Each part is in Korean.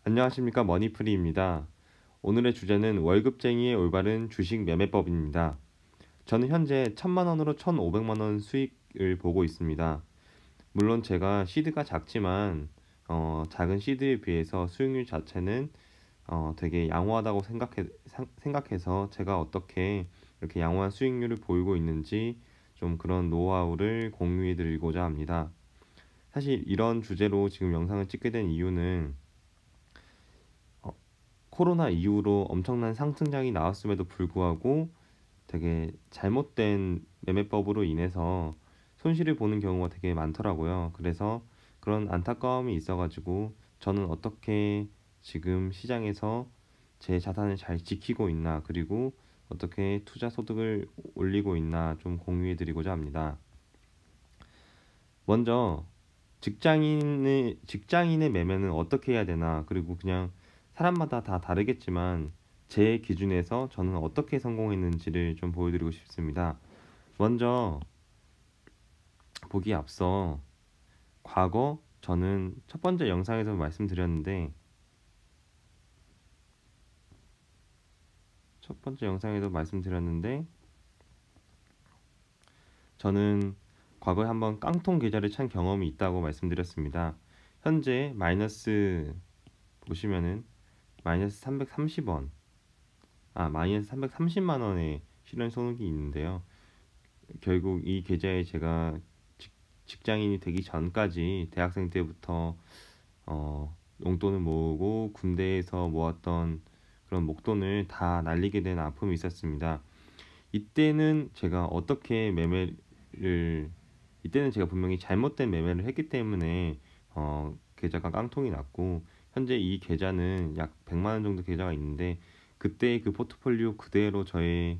안녕하십니까 머니프리입니다. 오늘의 주제는 월급쟁이의 올바른 주식 매매법입니다. 저는 현재 1000만 원으로 1500만 원 수익을 보고 있습니다. 물론 제가 시드가 작지만 작은 시드에 비해서 수익률 자체는 되게 양호하다고 생각해서 제가 어떻게 이렇게 양호한 수익률을 보이고 있는지 좀 그런 노하우를 공유해 드리고자 합니다. 사실 이런 주제로 지금 영상을 찍게 된 이유는 어, 코로나 이후로 엄청난 상승장이 나왔음에도 불구하고 되게 잘못된 매매법으로 인해서 손실을 보는 경우가 되게 많더라고요. 그래서 그런 안타까움이 있어가지고 저는 어떻게 지금 시장에서 제 자산을 잘 지키고 있나, 그리고 어떻게 투자 소득을 올리고 있나 좀 공유해 드리고자 합니다. 먼저 직장인의 매매는 어떻게 해야 되나, 그리고 그냥 사람마다 다 다르겠지만 제 기준에서 저는 어떻게 성공했는지를 좀 보여드리고 싶습니다. 먼저 보기에 앞서 과거 저는 첫 번째 영상에서 말씀드렸는데 저는 과거에 한번 깡통 계좌를 찬 경험이 있다고 말씀드렸습니다. 현재 마이너스 보시면은 마이너스 330원, 마이너스 330만 원의 실현 손익이 있는데요. 결국 이 계좌에 제가 직장인이 되기 전까지 대학생 때부터 용돈을 모으고 군대에서 모았던 그런 목돈을 다 날리게 된 아픔이 있었습니다. 이때는 제가 분명히 잘못된 매매를 했기 때문에 계좌가 깡통이 났고, 현재 이 계좌는 약 100만 원 정도 계좌가 있는데, 그때 그 포트폴리오 그대로 저의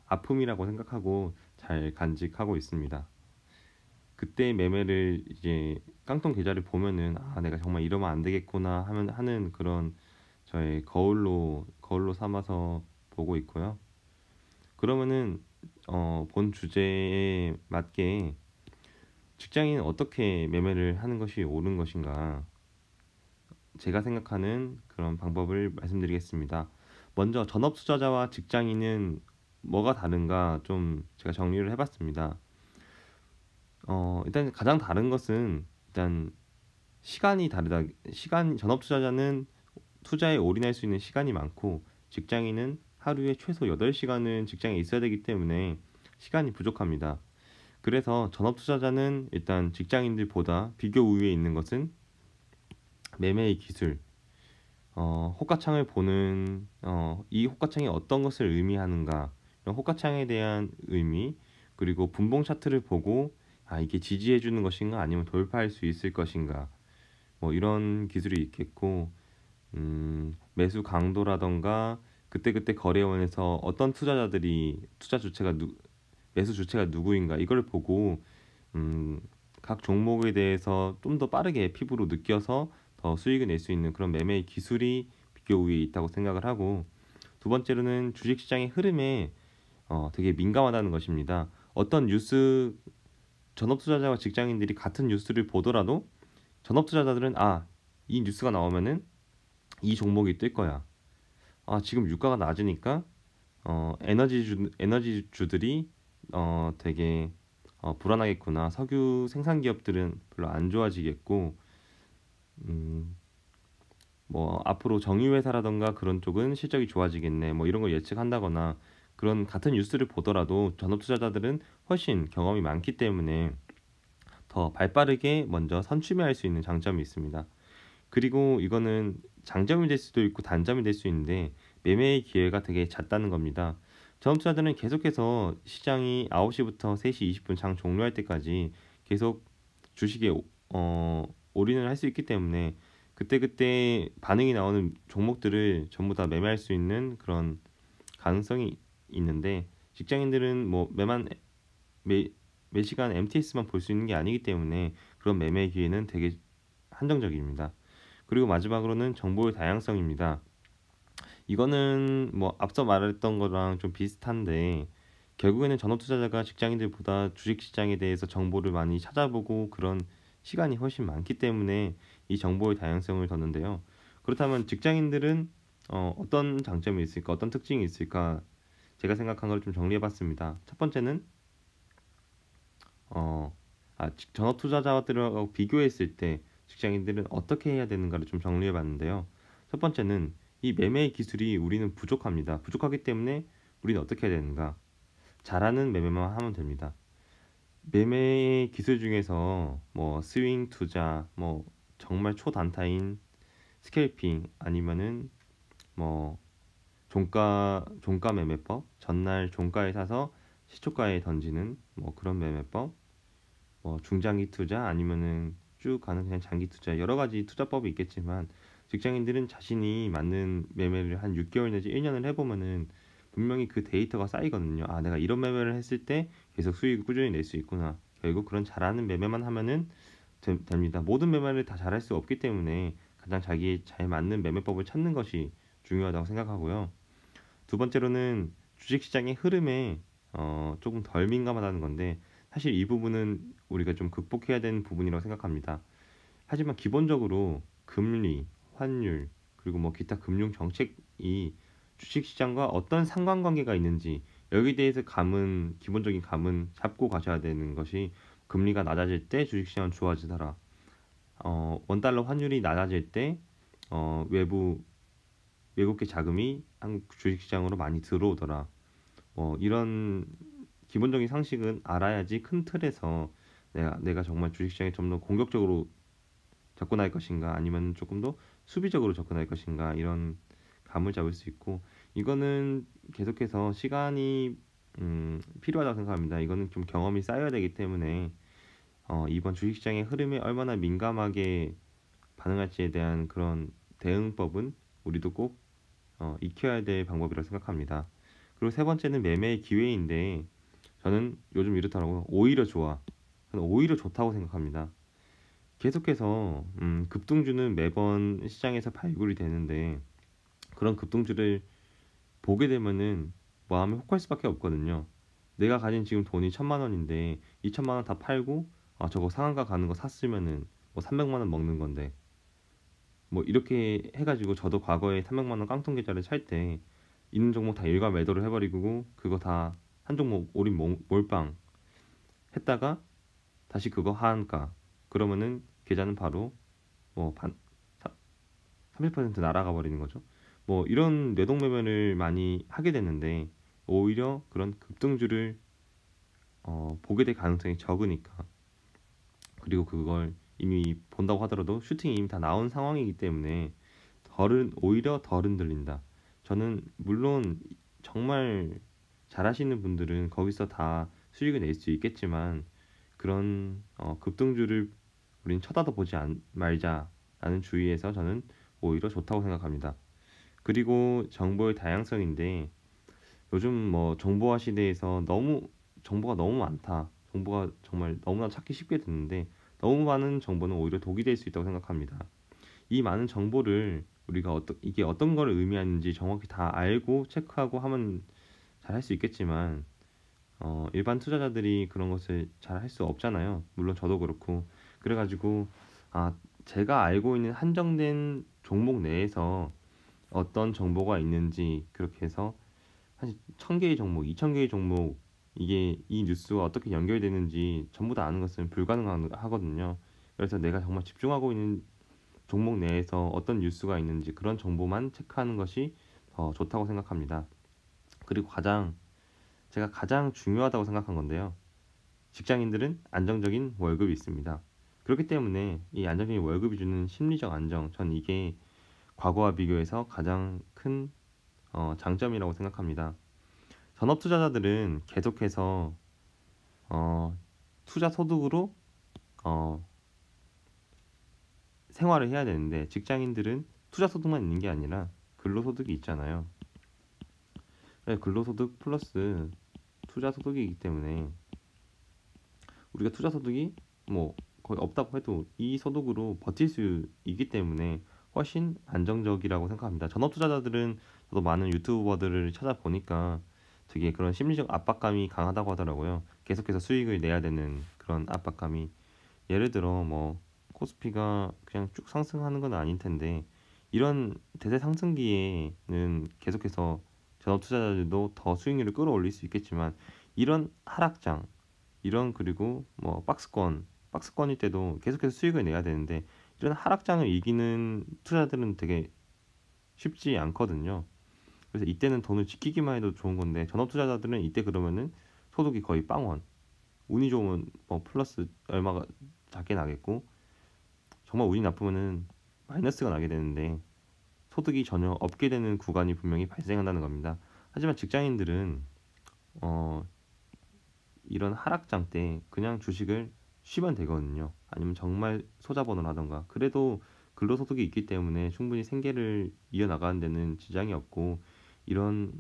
아픔이라고 생각하고 잘 간직하고 있습니다. 그때 매매를 이제 깡통 계좌를 보면은 내가 정말 이러면 안 되겠구나 하는 그런 저의 거울로 삼아서 보고 있고요. 그러면은 본 주제에 맞게 직장인은 어떻게 매매를 하는 것이 옳은 것인가, 제가 생각하는 그런 방법을 말씀드리겠습니다. 먼저 전업 투자자와 직장인은 뭐가 다른가 좀 제가 정리를 해봤습니다. 일단 가장 다른 것은 일단 시간이 다르다. 전업 투자자는 투자에 올인할 수 있는 시간이 많고, 직장인은 하루에 최소 8시간은 직장에 있어야 되기 때문에 시간이 부족합니다. 그래서 전업 투자자는 일단 직장인들보다 비교 우위에 있는 것은 매매의 기술, 호가창을 보는 이 호가창이 어떤 것을 의미하는가, 이런 호가창에 대한 의미, 그리고 분봉 차트를 보고 이게 지지해 주는 것인가 아니면 돌파할 수 있을 것인가, 뭐 이런 기술이 있겠고, 매수 강도라던가 그때그때 거래원에서 어떤 투자자들이 매수 주체가 누구인가, 이걸 보고 각 종목에 대해서 좀 더 빠르게 피부로 느껴서 더 수익을 낼 수 있는 그런 매매의 기술이 비교 우위에 있다고 생각을 하고, 두 번째로는 주식시장의 흐름에 되게 민감하다는 것입니다. 어떤 뉴스, 전업 투자자와 직장인들이 같은 뉴스를 보더라도 전업 투자자들은 이 뉴스가 나오면은 이 종목이 뜰 거야. 지금 유가가 낮으니까 에너지주들이 되게 불안하겠구나. 석유 생산 기업들은 별로 안 좋아지겠고, 뭐 앞으로 정유 회사라던가 그런 쪽은 실적이 좋아지겠네. 뭐 이런 걸 예측한다거나, 그런 같은 뉴스를 보더라도 전업 투자자들은 훨씬 경험이 많기 때문에 더 발빠르게 먼저 선취매할 수 있는 장점이 있습니다. 그리고 이거는 장점이 될 수도 있고 단점이 될 수 있는데, 매매의 기회가 되게 잦다는 겁니다. 전업투자들은 계속해서 시장이 9시부터 3시 20분 장 종료할 때까지 계속 주식에 올인을 할 수 있기 때문에 그때그때 반응이 나오는 종목들을 전부 다 매매할 수 있는 그런 가능성이 있는데, 직장인들은 뭐 매 시간 MTS만 볼 수 있는 게 아니기 때문에 그런 매매 기회는 되게 한정적입니다. 그리고 마지막으로는 정보의 다양성입니다. 이거는 뭐 앞서 말했던 거랑 좀 비슷한데, 결국에는 전업 투자자가 직장인들보다 주식 시장에 대해서 정보를 많이 찾아보고 그런 시간이 훨씬 많기 때문에 이 정보의 다양성을 뒀는데요. 그렇다면 직장인들은 어떤 장점이 있을까, 어떤 특징이 있을까? 제가 생각한 걸 좀 정리해봤습니다. 첫 번째는 어, 전업 투자자들하고 비교했을 때 직장인들은 어떻게 해야 되는가를 좀 정리해봤는데요. 첫 번째는 이 매매 기술이 우리는 부족합니다. 부족하기 때문에 우리는 어떻게 해야 되는가? 잘하는 매매만 하면 됩니다. 매매 기술 중에서 뭐 스윙 투자, 뭐 정말 초단타인 스캘핑 아니면은 뭐 종가 매매법, 전날 종가에 사서 시초가에 던지는 뭐 그런 매매법, 뭐 중장기 투자 아니면은 쭉 가는 그냥 장기 투자 여러 가지 투자법이 있겠지만 직장인들은 자신이 맞는 매매를 한 6개월 내지 1년을 해보면은 분명히 그 데이터가 쌓이거든요. 아, 내가 이런 매매를 했을 때 계속 수익을 꾸준히 낼 수 있구나. 결국 그런 잘하는 매매만 하면은 됩니다. 모든 매매를 다 잘할 수 없기 때문에 가장 자기에 잘 맞는 매매법을 찾는 것이 중요하다고 생각하고요. 두 번째로는 주식시장의 흐름에 조금 덜 민감하다는 건데 사실 이 부분은 우리가 좀 극복해야 되는 부분이라고 생각합니다. 하지만 기본적으로 금리, 환율, 그리고 뭐 기타 금융 정책이 주식시장과 어떤 상관관계가 있는지 여기에 대해서 기본적인 감은 잡고 가셔야 되는 것이 금리가 낮아질 때 주식시장은 좋아지더라. 원달러 환율이 낮아질 때 외국계 자금이 한국 주식시장으로 많이 들어오더라. 이런 기본적인 상식은 알아야지 큰 틀에서 내가 정말 주식시장에 좀 더 공격적으로 접근할 것인가 아니면 조금 더 수비적으로 접근할 것인가 이런 감을 잡을 수 있고 이거는 계속해서 시간이 필요하다고 생각합니다. 이거는 좀 경험이 쌓여야 되기 때문에 이번 주식시장의 흐름에 얼마나 민감하게 반응할지에 대한 그런 대응법은 우리도 꼭 익혀야 될 방법이라고 생각합니다. 그리고 세 번째는 매매의 기회인데 저는 요즘 이렇더라고요. 오히려 좋아. 저는 오히려 좋다고 생각합니다. 계속해서 급등주는 매번 시장에서 발굴이 되는데 그런 급등주를 보게 되면은 마음이 혹할 수밖에 없거든요. 내가 가진 지금 돈이 1,000만 원인데 이 1,000만 원 다 팔고 저거 상한가 가는 거 샀으면은 뭐 300만 원 먹는 건데 뭐 이렇게 해가지고 저도 과거에 300만 원 깡통 계좌를 살 때 있는 종목 다 일괄 매도를 해버리고 그거 다 한 종목 올인 몰빵 했다가 다시 그거 하한가 그러면은 계좌는 바로 뭐 30% 날아가 버리는 거죠. 뭐 이런 뇌동매매를 많이 하게 되는데 오히려 그런 급등주를 보게 될 가능성이 적으니까 그리고 그걸 이미 본다고 하더라도 슈팅이 이미 다 나온 상황이기 때문에 오히려 덜 흔들린다. 저는 물론 정말 잘하시는 분들은 거기서 다 수익을 낼 수 있겠지만 그런 급등주를 우린 쳐다도 보지 말자라는 주의에서 저는 오히려 좋다고 생각합니다. 그리고 정보의 다양성인데 요즘 뭐 정보화 시대에서 너무 정보가 너무 많다. 정보가 정말 너무나 찾기 쉽게 됐는데 너무 많은 정보는 오히려 독이 될 수 있다고 생각합니다. 이 많은 정보를 우리가 이게 어떤 걸 의미하는지 정확히 다 알고 체크하고 하면 잘 할 수 있겠지만 일반 투자자들이 그런 것을 잘 할 수 없잖아요. 물론 저도 그렇고 그래가지고 아 제가 알고 있는 한정된 종목 내에서 어떤 정보가 있는지 그렇게 해서 한 1,000개의 종목, 2,000개의 종목 이게 이 뉴스와 어떻게 연결되는지 전부 다 아는 것은 불가능하거든요. 그래서 내가 정말 집중하고 있는 종목 내에서 어떤 뉴스가 있는지 그런 정보만 체크하는 것이 더 좋다고 생각합니다. 그리고 제가 가장 중요하다고 생각한 건데요. 직장인들은 안정적인 월급이 있습니다. 그렇기 때문에 이 안정적인 월급이 주는 심리적 안정, 전 이게 과거와 비교해서 가장 큰 장점이라고 생각합니다. 전업 투자자들은 계속해서 투자 소득으로 어, 생활을 해야 되는데 직장인들은 투자 소득만 있는 게 아니라 근로소득이 있잖아요. 근로소득 플러스 투자 소득이기 때문에 우리가 투자 소득이 뭐 거의 없다고 해도 이 소득으로 버틸 수 있기 때문에 훨씬 안정적이라고 생각합니다. 전업 투자자들은 저도 많은 유튜버들을 찾아보니까 되게 그런 심리적 압박감이 강하다고 하더라고요. 계속해서 수익을 내야 되는 그런 압박감이 예를 들어 뭐 코스피가 그냥 쭉 상승하는 건 아닐 텐데 이런 대세 상승기에는 계속해서 전업 투자자들도 더 수익률을 끌어올릴 수 있겠지만 이런 하락장 이런 그리고 뭐 박스권일 때도 계속해서 수익을 내야 되는데 이런 하락장을 이기는 투자들은 되게 쉽지 않거든요. 그래서 이때는 돈을 지키기만 해도 좋은 건데 전업 투자자들은 이때 그러면은 소득이 거의 빵원. 운이 좋으면 뭐 플러스 얼마가 작게 나겠고 정말 운이 나쁘면은 마이너스가 나게 되는데 소득이 전혀 없게 되는 구간이 분명히 발생한다는 겁니다. 하지만 직장인들은 어 이런 하락장 때 그냥 주식을 쉬면 되거든요. 아니면 정말 소자본을 하던가. 그래도 근로소득이 있기 때문에 충분히 생계를 이어나가는 데는 지장이 없고 이런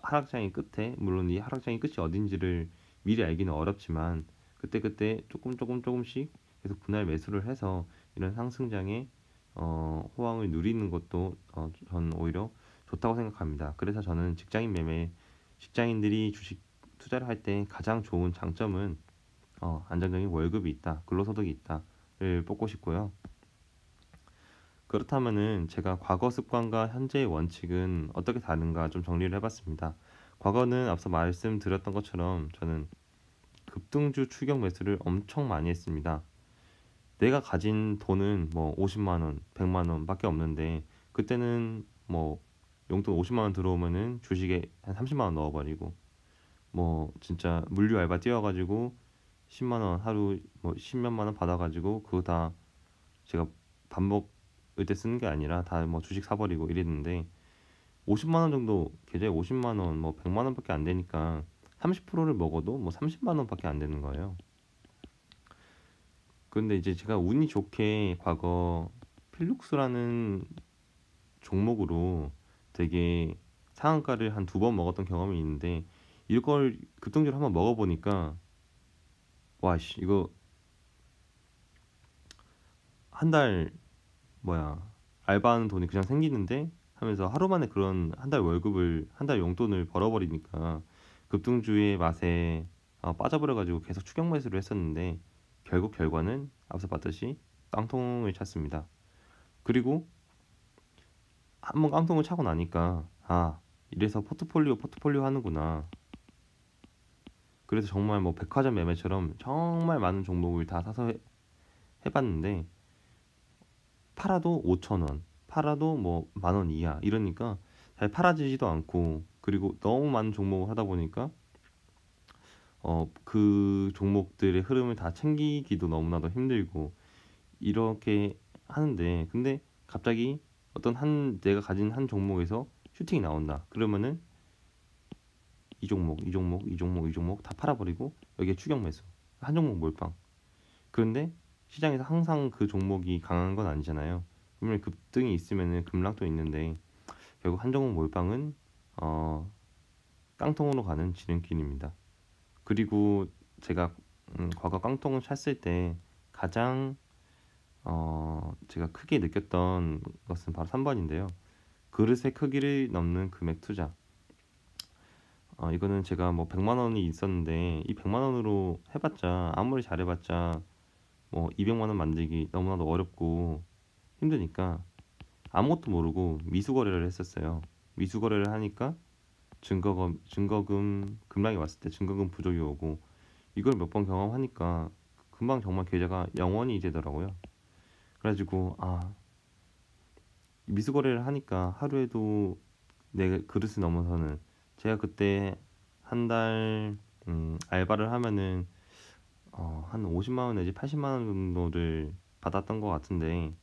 하락장의 끝에 물론 이 하락장의 끝이 어딘지를 미리 알기는 어렵지만 그때그때 조금씩 계속 분할 매수를 해서 이런 상승장의 호황을 누리는 것도 전 오히려 좋다고 생각합니다. 그래서 저는 직장인들이 주식 투자를 할 때 가장 좋은 장점은 안정적인 월급이 있다, 근로소득이 있다를 뽑고 싶고요. 그렇다면은 제가 과거 습관과 현재의 원칙은 어떻게 다른가 좀 정리를 해봤습니다. 과거는 앞서 말씀드렸던 것처럼 저는 급등주 추격 매수를 엄청 많이 했습니다. 내가 가진 돈은 뭐 50만 원, 100만 원밖에 없는데 그때는 뭐 용돈 50만 원 들어오면은 주식에 한 30만 원 넣어버리고 뭐 진짜 물류 알바 뛰어가지고 10만 원 하루 뭐 10몇만 원 받아가지고 그거 다 제가 밥 먹을 때 쓰는 게 아니라 다 뭐 주식 사버리고 이랬는데 50만 원 정도 계좌에 50만 원, 뭐 100만 원밖에 안 되니까 30%를 먹어도 뭐 30만 원밖에 안 되는 거예요. 그런데 이제 제가 운이 좋게 과거 필룩스라는 종목으로 되게 상한가를 한 두 번 먹었던 경험이 있는데 이걸 급등주를 한번 먹어보니까 와씨 이거 한 달 뭐야 알바하는 돈이 그냥 생기는데 하면서 하루 만에 그런 한 달 월급을 한 달 용돈을 벌어버리니까 급등주의 맛에 빠져버려가지고 계속 추격 매수를 했었는데 결국 결과는 앞서 봤듯이 깡통을 찼습니다. 그리고 한번 깡통을 차고 나니까 이래서 포트폴리오 하는구나. 그래서 정말 뭐 백화점 매매처럼 정말 많은 종목을 다 사서 해봤는데 팔아도 5천 원, 팔아도 뭐 만 원 이하 이러니까 잘 팔아지지도 않고 그리고 너무 많은 종목을 하다 보니까 그 종목들의 흐름을 다 챙기기도 너무나도 힘들고 이렇게 하는데 근데 갑자기 내가 가진 한 종목에서 슈팅이 나온다. 그러면은 이 종목 다 팔아버리고 여기에 추격 매수. 한 종목 몰빵. 그런데 시장에서 항상 그 종목이 강한 건 아니잖아요. 분명히 급등이 있으면은 급락도 있는데 결국 한 종목 몰빵은 어, 깡통으로 가는 지름길입니다. 그리고 제가 과거 깡통을 찼을 때 가장 제가 크게 느꼈던 것은 바로 3번인데요. 그릇의 크기를 넘는 금액 투자. 이거는 제가 뭐 100만 원이 있었는데 이 100만 원으로 해봤자 아무리 잘해봤자 뭐 200만 원 만들기 너무나도 어렵고 힘드니까 아무것도 모르고 미수 거래를 했었어요. 미수 거래를 하니까 증거금 급락이 왔을 때 증거금 부족이 오고 이걸 몇 번 경험하니까 금방 정말 계좌가 0원이 되더라고요. 그래가지고 미수 거래를 하니까 하루에도 내 그릇을 넘어서는 제가 그때 한 달 알바를 하면은 한 50만 원 내지 80만 원 정도를 받았던 것 같은데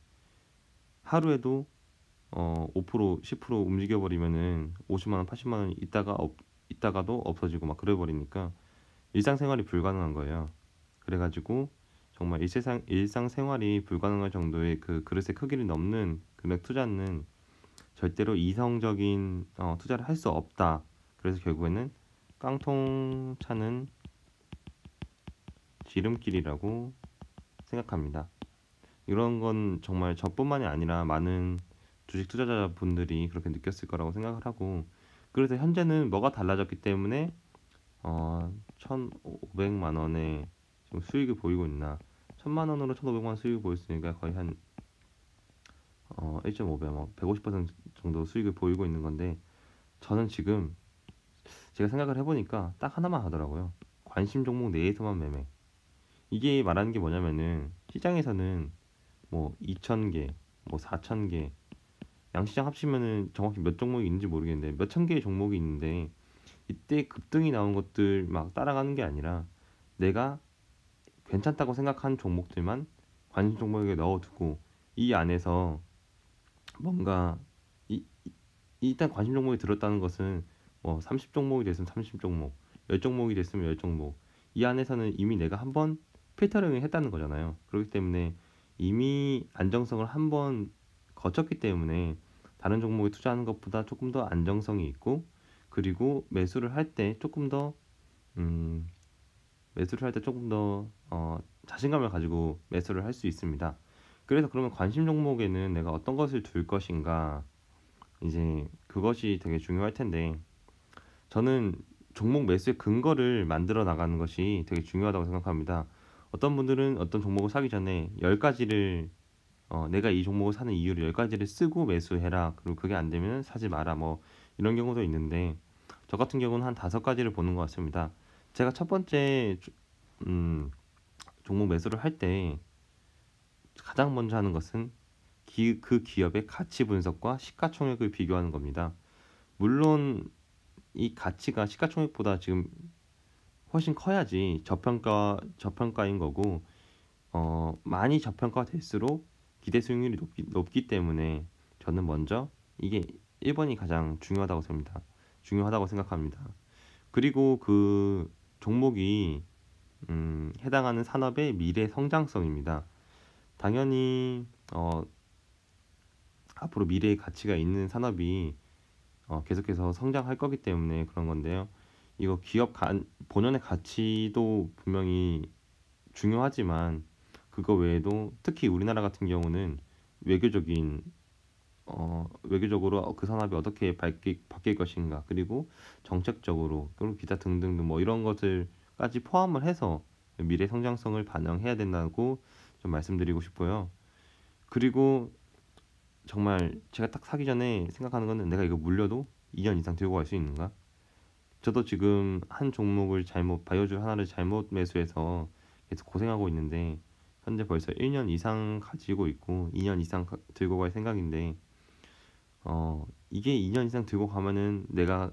하루에도 5% 10% 움직여 버리면은 50만 원 80만 원 있다가도 없어지고 막 그래 버리니까 일상생활이 불가능한 거예요. 그래가지고 정말 일상생활이 불가능할 정도의 그 그릇의 크기를 넘는 금액 투자는 절대로 이성적인 투자를 할 수 없다. 그래서 결국에는 깡통 차는 지름길이라고 생각합니다. 이런 건 정말 저뿐만이 아니라 많은 주식 투자자분들이 그렇게 느꼈을 거라고 생각을 하고 그래서 현재는 뭐가 달라졌기 때문에 1,500만 원의 지금 수익을 보이고 있나 1000만 원으로 1500만 원 수익을 보였으니까 거의 한 1.5배, 뭐 150% 정도 수익을 보이고 있는 건데, 저는 지금 제가 생각을 해보니까 딱 하나만 하더라고요. 관심 종목 내에서만 매매. 이게 말하는 게 뭐냐면은, 시장에서는 뭐 2,000개, 뭐 4,000개, 양시장 합치면은 정확히 몇 종목이 있는지 모르겠는데 몇 천 개의 종목이 있는데, 이때 급등이 나온 것들 막 따라가는 게 아니라 내가 괜찮다고 생각한 종목들만 관심 종목에 넣어두고, 이 안에서 뭔가 일단 관심 종목이 들었다는 것은 뭐 30종목이 됐으면 30종목, 10종목이 됐으면 10종목, 이 안에서는 이미 내가 한번 필터링을 했다는 거잖아요. 그렇기 때문에 이미 안정성을 한번 거쳤기 때문에 다른 종목에 투자하는 것보다 조금 더 안정성이 있고, 그리고 매수를 할 때 조금 더 음, 매수를 할 때 조금 더 자신감을 가지고 매수를 할 수 있습니다. 그래서 그러면 관심 종목에는 내가 어떤 것을 둘 것인가, 이제 그것이 되게 중요할 텐데, 저는 종목 매수의 근거를 만들어 나가는 것이 되게 중요하다고 생각합니다. 어떤 분들은 어떤 종목을 사기 전에 10가지를 내가 이 종목을 사는 이유를 10가지를 쓰고 매수해라, 그리고 그게 안 되면 사지 마라, 뭐 이런 경우도 있는데, 저 같은 경우는 한 5가지를 보는 것 같습니다. 제가 첫 번째 음, 종목 매수를 할 때 가장 먼저 하는 것은 그 기업의 가치 분석과 시가총액을 비교하는 겁니다. 물론 이 가치가 시가총액보다 지금 훨씬 커야지 저평가인 거고, 많이 저평가가 될수록 기대 수익률이 높기 때문에 저는 먼저 이게 1번이 가장 중요하다고 생각합니다. 그리고 그 종목이 해당하는 산업의 미래 성장성입니다. 당연히 앞으로 미래의 가치가 있는 산업이 계속해서 성장할 거기 때문에 그런 건데요. 이거 본연의 가치도 분명히 중요하지만, 그거 외에도 특히 우리나라 같은 경우는 외교적인 외교적으로 그 산업이 어떻게 바뀔 것인가, 그리고 정책적으로, 그리고 기타 등등등 뭐 이런 것들까지 포함을 해서 미래 성장성을 반영해야 된다고 좀 말씀드리고 싶고요. 그리고 정말 제가 딱 사기 전에 생각하는 거는, 내가 이거 물려도 2년 이상 들고 갈 수 있는가? 저도 지금 한 종목을 바이오주 하나를 잘못 매수해서 계속 고생하고 있는데, 현재 벌써 1년 이상 가지고 있고 2년 이상 들고 갈 생각인데, 이게 2년 이상 들고 가면은 내가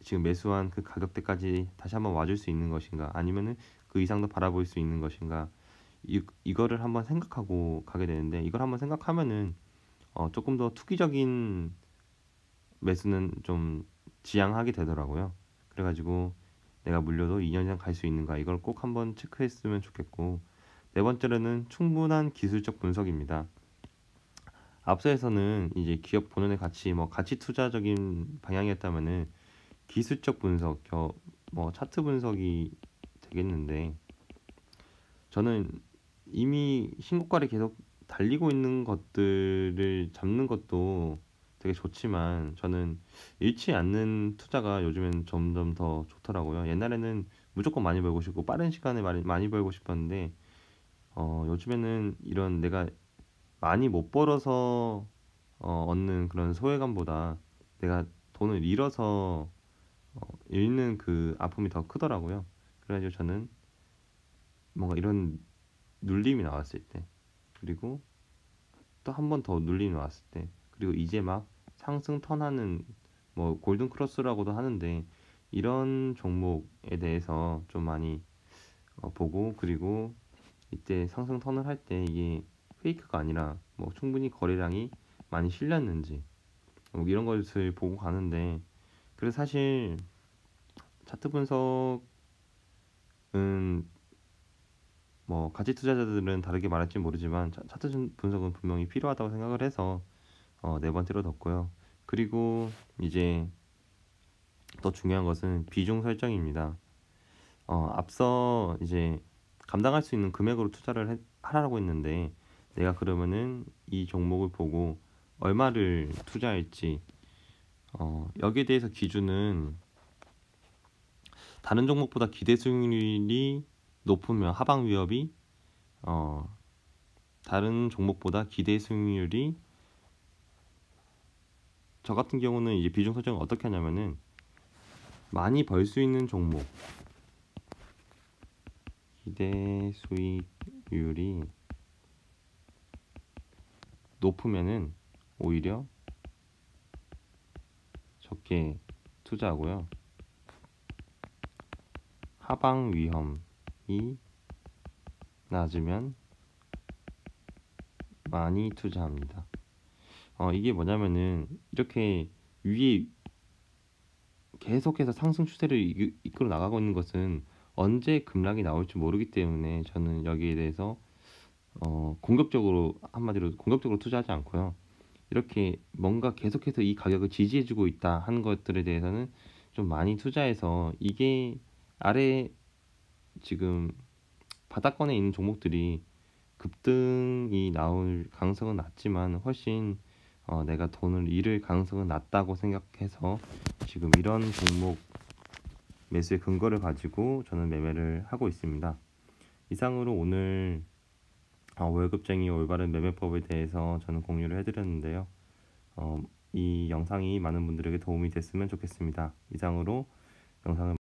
지금 매수한 그 가격대까지 다시 한번 와줄 수 있는 것인가, 아니면은 그 이상도 바라볼 수 있는 것인가, 이거를 한번 생각하고 가게 되는데, 이걸 한번 생각하면은 조금 더 투기적인 매수는 좀 지양하게 되더라고요. 그래가지고 내가 물려도 2년 이상 갈 수 있는가, 이걸 꼭 한번 체크했으면 좋겠고, 네 번째로는 충분한 기술적 분석입니다. 앞서에서는 이제 기업 본연의 가치, 뭐 가치 투자적인 방향이었다면은 기술적 분석, 뭐 차트 분석이 되겠는데, 저는 이미 신고가를 계속 달리고 있는 것들을 잡는 것도 되게 좋지만, 저는 잃지 않는 투자가 요즘엔 점점 더 좋더라고요. 옛날에는 무조건 많이 벌고 싶고 빠른 시간에 많이 벌고 싶었는데, 요즘에는 이런 내가 많이 못 벌어서 얻는 그런 소외감보다 내가 돈을 잃어서 잃는 그 아픔이 더 크더라고요. 그래가지고 저는 뭔가 이런 눌림이 나왔을 때, 그리고 또 한 번 더 눌림이 나왔을 때, 그리고 이제 막 상승 턴하는, 뭐 골든 크로스라고도 하는데, 이런 종목에 대해서 좀 많이 보고, 그리고 이때 상승 턴을 할 때 이게 페이크가 아니라 뭐 충분히 거래량이 많이 실렸는지, 뭐 이런 것을 보고 가는데, 그래서 사실 차트 분석은 뭐 가치 투자자들은 다르게 말할지 모르지만, 차트 분석은 분명히 필요하다고 생각을 해서 네 번째로 뒀고요. 그리고 이제 더 중요한 것은 비중 설정입니다. 앞서 이제 감당할 수 있는 금액으로 하라고 했는데, 내가 그러면은 이 종목을 보고 얼마를 투자할지, 여기에 대해서 기준은 다른 종목보다 기대 수익률이 높으면 하방 위협이 다른 종목보다 기대 수익률이 저 같은 경우는 이제 비중 설정을 어떻게 하냐면은 많이 벌 수 있는 종목 기대 수익률이 높으면은 오히려 적게 투자하고요. 하방 위험이 낮으면 많이 투자합니다. 이게 뭐냐면은 이렇게 위에 계속해서 상승 추세를 이끌어 나가고 있는 것은 언제 급락이 나올지 모르기 때문에 저는 여기에 대해서 한마디로 공격적으로 투자하지 않고요. 이렇게 뭔가 계속해서 이 가격을 지지해주고 있다 하는 것들에 대해서는 좀 많이 투자해서 이게 아래 지금 바닥권에 있는 종목들이 급등이 나올 가능성은 낮지만 훨씬 내가 돈을 잃을 가능성은 낮다고 생각해서 지금 이런 종목 매수의 근거를 가지고 저는 매매를 하고 있습니다. 이상으로 오늘 월급쟁이 올바른 매매법에 대해서 저는 공유를 해드렸는데요. 이 영상이 많은 분들에게 도움이 됐으면 좋겠습니다. 이상으로 영상을